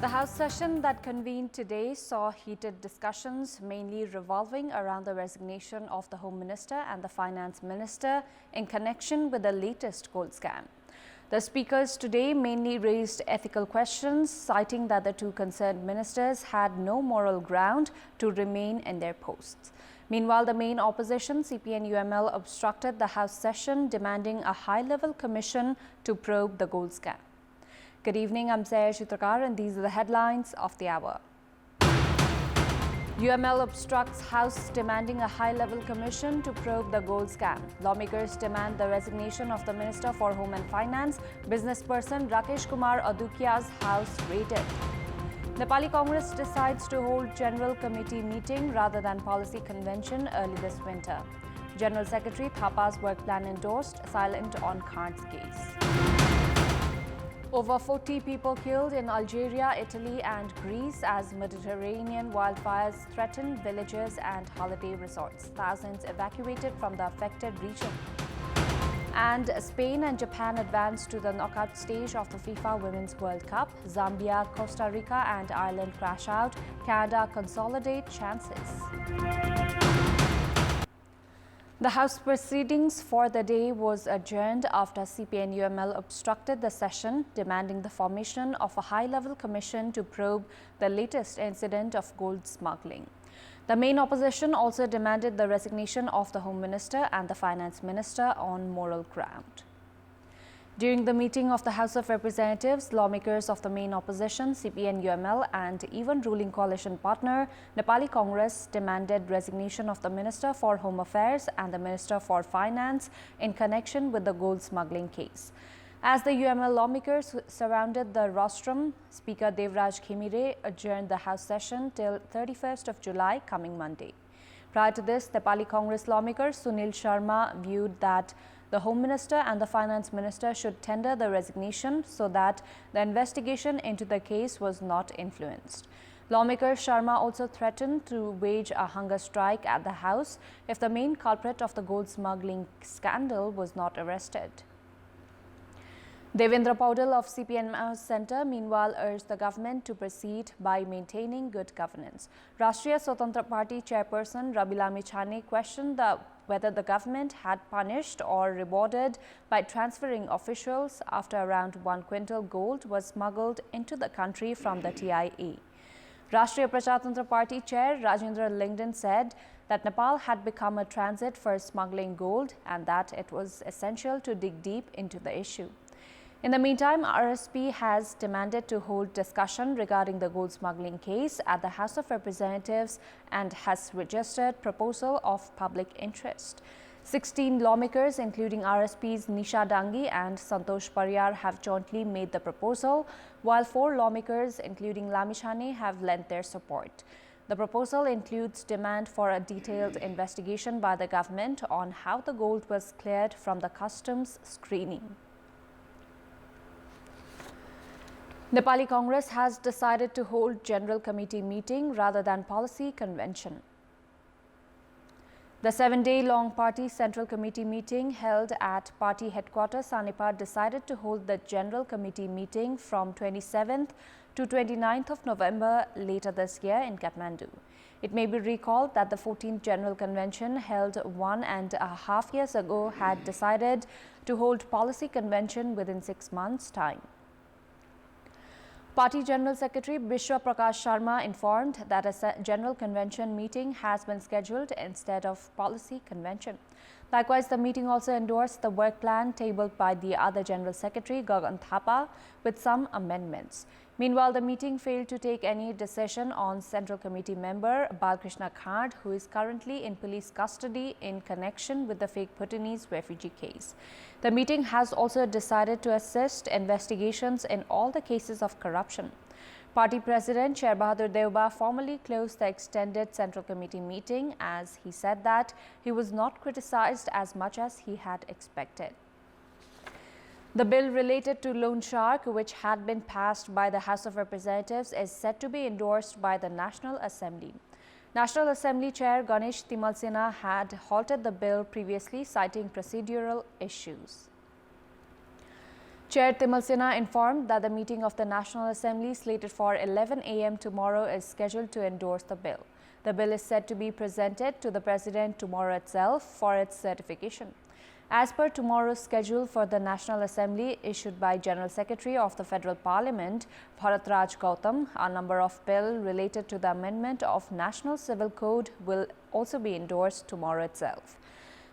The House session that convened today saw heated discussions, mainly revolving around the resignation of the Home Minister and the Finance Minister in connection with the latest gold scam. The speakers today mainly raised ethical questions, citing that the two concerned ministers had no moral ground to remain in their posts. Meanwhile, the main opposition, CPN-UML, obstructed the House session, demanding a high-level commission to probe the gold scam. Good evening, I'm Sayed Chitrakar and these are the headlines of the hour. UML obstructs House demanding a high-level commission to probe the gold scam. Lawmakers demand the resignation of the Minister for Home and Finance. Businessperson Rakesh Kumar Adukia's house raided. Nepali Congress decides to hold General Committee meeting rather than policy convention early this winter. General Secretary Thapa's work plan endorsed, silent on Khan's case. Over 40 people killed in Algeria, Italy and Greece as Mediterranean wildfires threaten villages and holiday resorts. Thousands evacuated from the affected region. And Spain and Japan advanced to the knockout stage of the FIFA Women's World Cup. Zambia, Costa Rica and Ireland crash out. Canada consolidate chances. The House proceedings for the day was adjourned after CPN-UML obstructed the session, demanding the formation of a high-level commission to probe the latest incident of gold smuggling. The main opposition also demanded the resignation of the Home Minister and the Finance Minister on moral ground. During the meeting of the House of Representatives, lawmakers of the main opposition, CPN-UML, and even ruling coalition partner, Nepali Congress, demanded resignation of the Minister for Home Affairs and the Minister for Finance in connection with the gold smuggling case. As the UML lawmakers surrounded the rostrum, Speaker Devraj Khemire adjourned the House session till 31st of July, coming Monday. Prior to this, Nepali Congress lawmaker Sunil Sharma viewed that the Home Minister and the Finance Minister should tender the resignation so that the investigation into the case was not influenced. Lawmaker Sharma also threatened to wage a hunger strike at the House if the main culprit of the gold smuggling scandal was not arrested. Devendra Paudel of CPN Centre meanwhile urged the government to proceed by maintaining good governance. Rashtriya Swatantra Party chairperson Rabi Lamichhane questioned whether the government had punished or rewarded by transferring officials after around 1 quintal gold was smuggled into the country from the TIA. Rashtriya Prajatantra Party chair Rajendra Lingden said that Nepal had become a transit for smuggling gold and that it was essential to dig deep into the issue. In the meantime, RSP has demanded to hold discussion regarding the gold smuggling case at the House of Representatives and has registered proposal of public interest. 16 lawmakers, including RSP's Nisha Dangi and Santosh Pariyar, have jointly made the proposal, while 4 lawmakers, including Lamichhane, have lent their support. The proposal includes demand for a detailed investigation by the government on how the gold was cleared from the customs screening. Nepali Congress has decided to hold General Committee meeting rather than policy convention. The 7-day-long party Central Committee meeting held at party headquarters Sanipat decided to hold the General Committee meeting from 27th to 29th of November later this year in Kathmandu. It may be recalled that the 14th General Convention held 1.5 years ago had decided to hold policy convention within 6 months' time. Party General Secretary Bishwa Prakash Sharma informed that a General Convention meeting has been scheduled instead of policy convention. Likewise, the meeting also endorsed the work plan tabled by the other General Secretary Gagan Thapa with some amendments. Meanwhile, the meeting failed to take any decision on Central Committee member Balkrishna Khand, who is currently in police custody in connection with the fake Bhutanese refugee case. The meeting has also decided to assist investigations in all the cases of corruption. Party President Sher Bahadur Deuba formally closed the extended Central Committee meeting as he said that he was not criticized as much as he had expected. The bill related to loan shark, which had been passed by the House of Representatives, is set to be endorsed by the National Assembly. National Assembly Chair Ganesh Timalsena had halted the bill previously, citing procedural issues. Chair Timal Sinha informed that the meeting of the National Assembly slated for 11 a.m. tomorrow is scheduled to endorse the bill. The bill is said to be presented to the President tomorrow itself for its certification. As per tomorrow's schedule for the National Assembly issued by General Secretary of the Federal Parliament, Bharatraj Gautam, a number of bills related to the amendment of National Civil Code will also be endorsed tomorrow itself.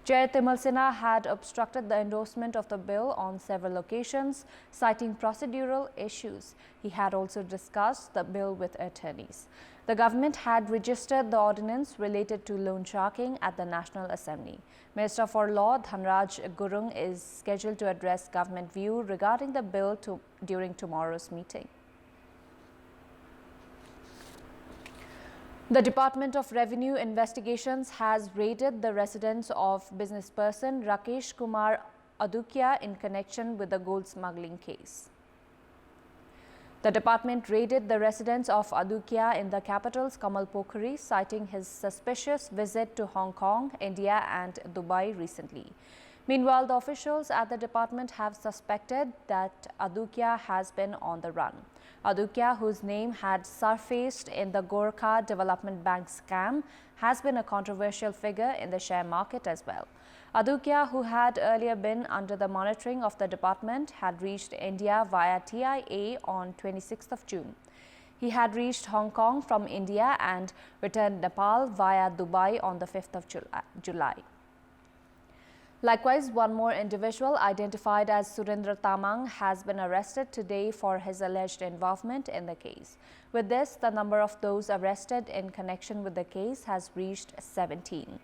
Chair Timal Sinha had obstructed the endorsement of the bill on several occasions, citing procedural issues. He had also discussed the bill with attorneys. The government had registered the ordinance related to loan sharking at the National Assembly. Minister for Law Dhanraj Gurung is scheduled to address government view regarding the bill during tomorrow's meeting. The Department of Revenue Investigations has raided the residence of businessperson Rakesh Kumar Adukia in connection with the gold smuggling case. The department raided the residence of Adukia in the capital's Kamal Pokhari, citing his suspicious visit to Hong Kong, India and Dubai recently. Meanwhile, the officials at the department have suspected that Adukia has been on the run. Adukia, whose name had surfaced in the Gorkha Development Bank scam, has been a controversial figure in the share market as well. Adukia, who had earlier been under the monitoring of the department, had reached India via TIA on 26th of June. He had reached Hong Kong from India and returned Nepal via Dubai on the 5th of July. Likewise, one more individual identified as Surendra Tamang has been arrested today for his alleged involvement in the case. With this, the number of those arrested in connection with the case has reached 17.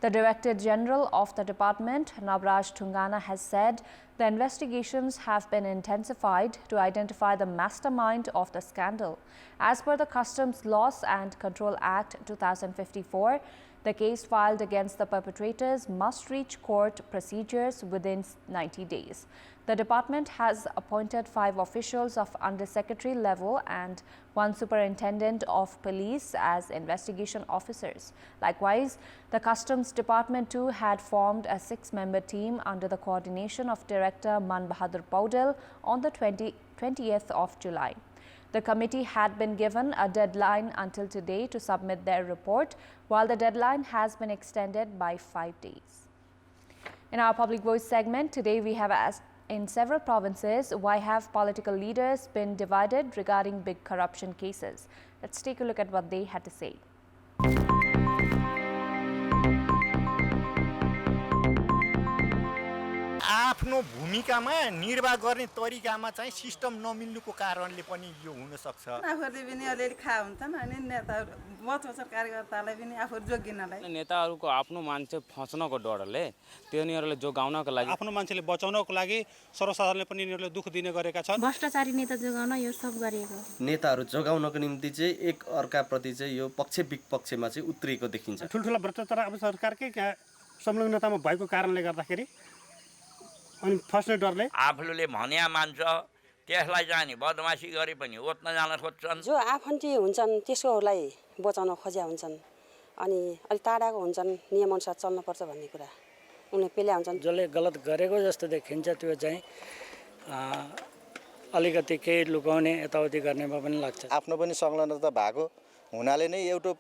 The Director General of the department, Navraj Thungana, has said the investigations have been intensified to identify the mastermind of the scandal. As per the Customs Laws and Control Act 2054, the case filed against the perpetrators must reach court procedures within 90 days. The department has appointed 5 officials of undersecretary level and 1 superintendent of police as investigation officers. Likewise, the Customs Department too had formed a 6-member team under the coordination of Director Man Bahadur Paudel on the 20th of July. The committee had been given a deadline until today to submit their report, while the deadline has been extended by 5 days. In our Public Voice segment, today we have asked, in several provinces, why have political leaders been divided regarding big corruption cases? Let's take a look at what they had to say. आफ्नो भूमिकामा निर्वाह गर्ने तरिकामा चाहिँ system नमिल्नुको कारणले पनि यो हुन सक्छ। आफूले पनि अलिअलि खा हुन्छन् अनि नेताहरू बहुत कार्यकर्तालाई पनि आफू जोगिनलाई नेताहरूको आफ्नो मान्छे फस्नको डरले तिनीहरूले जोगाउनको लागि आफ्नो मान्छेले बचाउनको लागि सर्वसाधारणले पनि यिनीहरूले दुख दिने गरेका छन्। भ्रष्टाचारी नेता जोगाउन यो सब गरिएको नेताहरू जोगाउनको निम्ति चाहिँ एक अर्काप्रति चाहिँ यो पक्ष विपक्षमा चाहिँ उत्रिएको देखिन्छ। ठुलठुला भ्रष्टाचार अब सरकारकै संलग्नतामा भएको कारणले गर्दाखेरि अनि फस्ने डरले आफूले भन्या मान्छ त्यसलाई चाहिँ बदमासी गरे पनि ओत्न जान खोज्छन्। जो आफन्ती हुन्छन् त्यसकोलाई बचाउन खोज्या हुन्छन् अनि अलि टाढाको हुन्छन् नियम अनुसार चल्नुपर्छ भन्ने कुरा उनले पेल्या हुन्छन्। जसले गलत गरेको जस्तो देखिन्छ त्यो चाहिँ अलिकति केही लुकाउने यताउति गर्नेमा पनि लाग्छ। आफ्नो पनि संलग्नता भएको हुनाले नै एउटा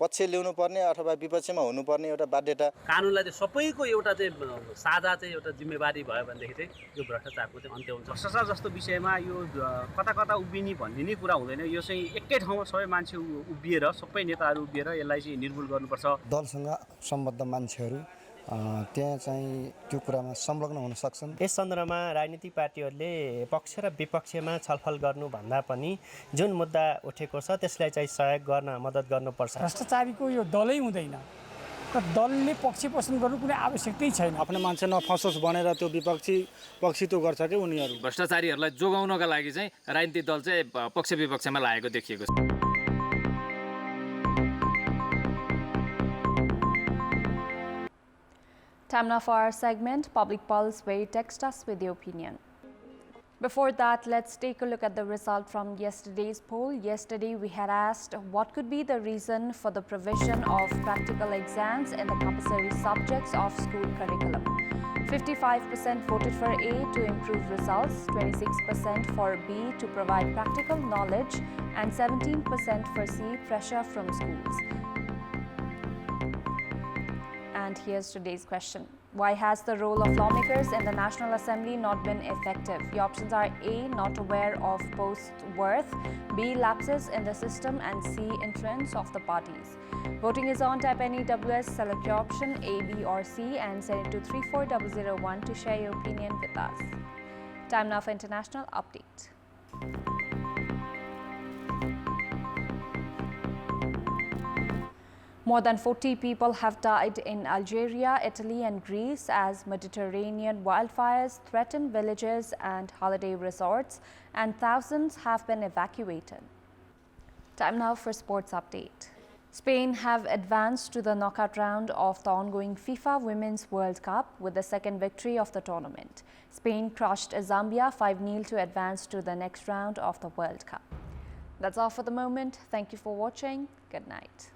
पक्ष ल्याउनु पर्ने अथवा विपक्षमा हुनुपर्ने एउटा बाध्यता कानुनलाई चाहिँ सबैको एउटा चाहिँ साझा चाहिँ एउटा जिम्मेवारी भयो भनेदेखि चाहिँ यो भ्रष्टाचारको चाहिँ अन्त्य हुन्छ। भ्रष्टाचार जस्तो विषयमा यो कता कता उभिने भन्ने नै कुरा हुँदैन। यो चाहिँ एकै ठाउँमा सबै मान्छे उभिएर सबै नेताहरू उभिएर यसलाई चाहिँ निर्मूल गर्नुपर्छ। दलसँग सम्बद्ध मान्छेहरू त्यहाँ चाहिँ त्यो कुरामा संलग्न हुन सक्छन्। यस सन्दर्भमा राजनीतिक पार्टीहरूले पक्ष र विपक्षमा छलफल गर्नुभन्दा पनि जुन मुद्दा उठेको छ त्यसलाई चाहिँ सहयोग गर्न मद्दत गर्नुपर्छ। भ्रष्टाचारीको यो दलै हुँदैन र दलले पक्ष पोषण गर्नु कुनै आवश्यकतै छैन। आफ्नो मान्छे नफसोस् भनेर त्यो पक्षित्व गर्छ कि उनीहरू भ्रष्टाचारीहरूलाई जोगाउनका लागि चाहिँ राजनीतिक दल चाहिँ पक्ष विपक्षमा लागेको देखिएको छ। Time now for our segment, Public Pulse, where you text us with your opinion. Before that, let's take a look at the result from yesterday's poll. Yesterday, we had asked what could be the reason for the provision of practical exams in the compulsory subjects of school curriculum. 55% voted for A to improve results, 26% for B to provide practical knowledge, and 17% for C, pressure from schools. And here's today's question. Why has the role of lawmakers in the National Assembly not been effective? The options are A, not aware of post-worth, B, lapses in the system, and C, influence of the parties. Voting is on. Type NEWS, select your option A, B or C and send it to 34001 to share your opinion with us. Time now for international update. More than 40 people have died in Algeria, Italy and Greece as Mediterranean wildfires threaten villages and holiday resorts, and thousands have been evacuated. Time now for sports update. Spain have advanced to the knockout round of the ongoing FIFA Women's World Cup with the second victory of the tournament. Spain crushed Zambia 5-0 to advance to the next round of the World Cup. That's all for the moment. Thank you for watching. Good night.